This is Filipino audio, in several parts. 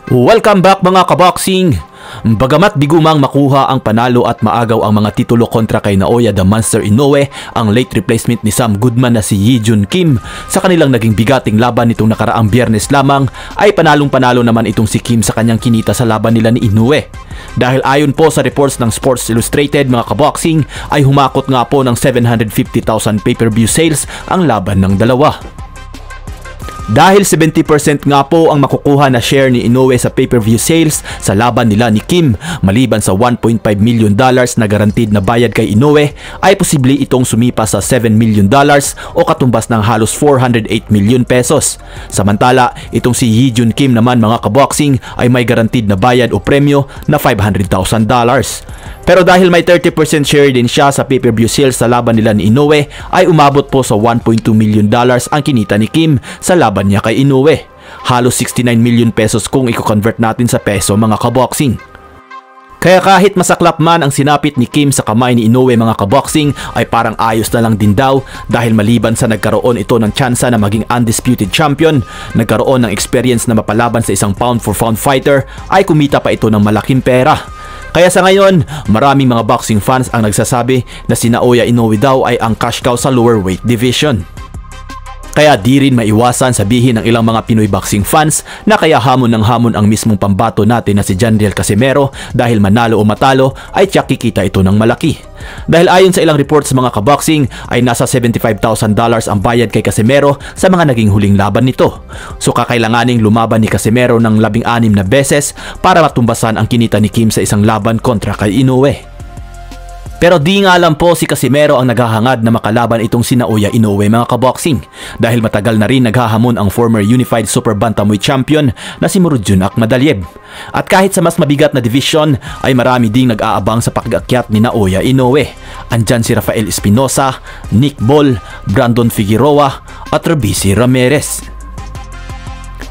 Welcome back mga kaboxing! Bagamat di gumang makuha ang panalo at maagaw ang mga titulo kontra kay Naoya the Monster Inoue, ang late replacement ni Sam Goodman na si Yi Jun Kim sa kanilang naging bigating laban nitong nakaraang Biyernes lamang ay panalong-panalo naman itong si Kim sa kanyang kinita sa laban nila ni Inoue. Dahil ayon po sa reports ng Sports Illustrated mga kaboxing ay humakot nga po ng 750,000 pay-per-view sales ang laban ng dalawa. Dahil 70% nga po ang makukuha na share ni Inoue sa pay-per-view sales sa laban nila ni Kim, maliban sa $1.5 million na guaranteed na bayad kay Inoue, ay posible itong sumipa sa $7 million o katumbas ng halos 408 million pesos. Samantala, itong si Yi Jun Kim naman mga kaboxing ay may guaranteed na bayad o premyo na $500,000. Pero dahil may 30% share din siya sa pay-per-view sales sa laban nila ni Inoue, ay umabot po sa $1.2 million ang kinita ni Kim sa laban niya kay Inoue. Halos 69 million pesos kung i-convert natin sa peso mga kaboxing. Kaya kahit masaklap man ang sinapit ni Kim sa kamay ni Inoue mga kaboxing ay parang ayos na lang din daw dahil maliban sa nagkaroon ito ng tsansa na maging undisputed champion, nagkaroon ng experience na mapalaban sa isang pound for pound fighter ay kumita pa ito ng malaking pera. Kaya sa ngayon, maraming mga boxing fans ang nagsasabi na si Naoya Inoue daw ay ang cash cow sa lower weight division. Kaya di rin maiwasan sabihin ng ilang mga Pinoy boxing fans na kaya hamon ng hamon ang mismong pambato natin na si Jandriel Casimero dahil manalo o matalo ay tiyak kikita ito ng malaki. Dahil ayon sa ilang reports mga kaboxing ay nasa $75,000 ang bayad kay Casimero sa mga naging huling laban nito. So kakailanganing lumaban ni Casimero ng 16 na beses para matumbasan ang kinita ni Kim sa isang laban kontra kay Inoue. Pero di nga lang po si Casimero ang naghahangad na makalaban itong si Naoya Inoue mga kaboxing dahil matagal na rin naghahamon ang former Unified Super Bantamweight Champion na si Murodjon Akhmadaliev. At kahit sa mas mabigat na division ay marami ding nag-aabang sa pag-akyat ni Naoya Inoue. Andyan si Rafael Espinosa, Nick Bol, Brandon Figueroa at Robeisy Ramirez.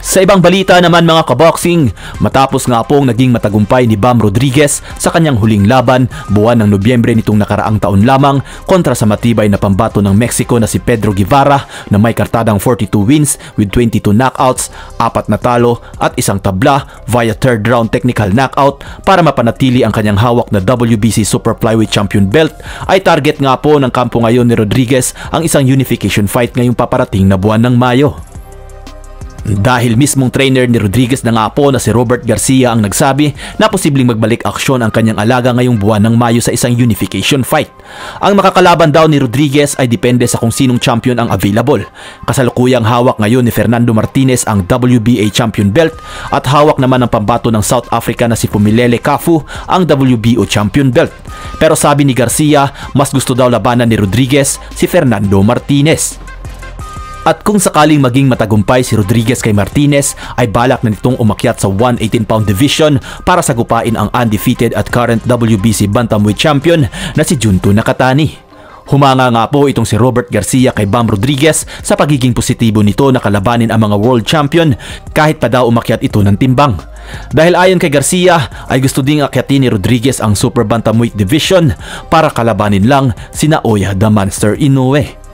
Sa ibang balita naman mga kaboxing, matapos nga pong naging matagumpay ni Bam Rodriguez sa kanyang huling laban buwan ng Nobyembre nitong nakaraang taon lamang kontra sa matibay na pambato ng Mexico na si Pedro Guevara na may kartadang 42 wins with 22 knockouts, 4 na talo at 1 tabla via third round technical knockout para mapanatili ang kanyang hawak na WBC Super Flyweight Champion belt, ay target nga po ng kampo ngayon ni Rodriguez ang isang unification fight ngayong paparating na buwan ng Mayo. Dahil mismong trainer ni Rodriguez na nga po na si Robert Garcia ang nagsabi na posibleng magbalik aksyon ang kanyang alaga ngayong buwan ng Mayo sa isang unification fight. Ang makakalaban daw ni Rodriguez ay depende sa kung sinong champion ang available. Kasalukuyang hawak ngayon ni Fernando Martinez ang WBA champion belt at hawak naman ng pambato ng South Africa na si Pumilele Kafu ang WBO champion belt. Pero sabi ni Garcia, mas gusto daw labanan ni Rodriguez si Fernando Martinez. At kung sakaling maging matagumpay si Rodriguez kay Martinez, ay balak na nitong umakyat sa 118-pound division para sagupain ang undefeated at current WBC Bantamweight Champion na si Junto Nakatani. Humanga nga po itong si Robert Garcia kay Bam Rodriguez sa pagiging positibo nito na kalabanin ang mga world champion kahit pa daw umakyat ito ng timbang. Dahil ayon kay Garcia ay gusto ding akyatin ni Rodriguez ang Super Bantamweight Division para kalabanin lang si Naoya the Monster Inoue.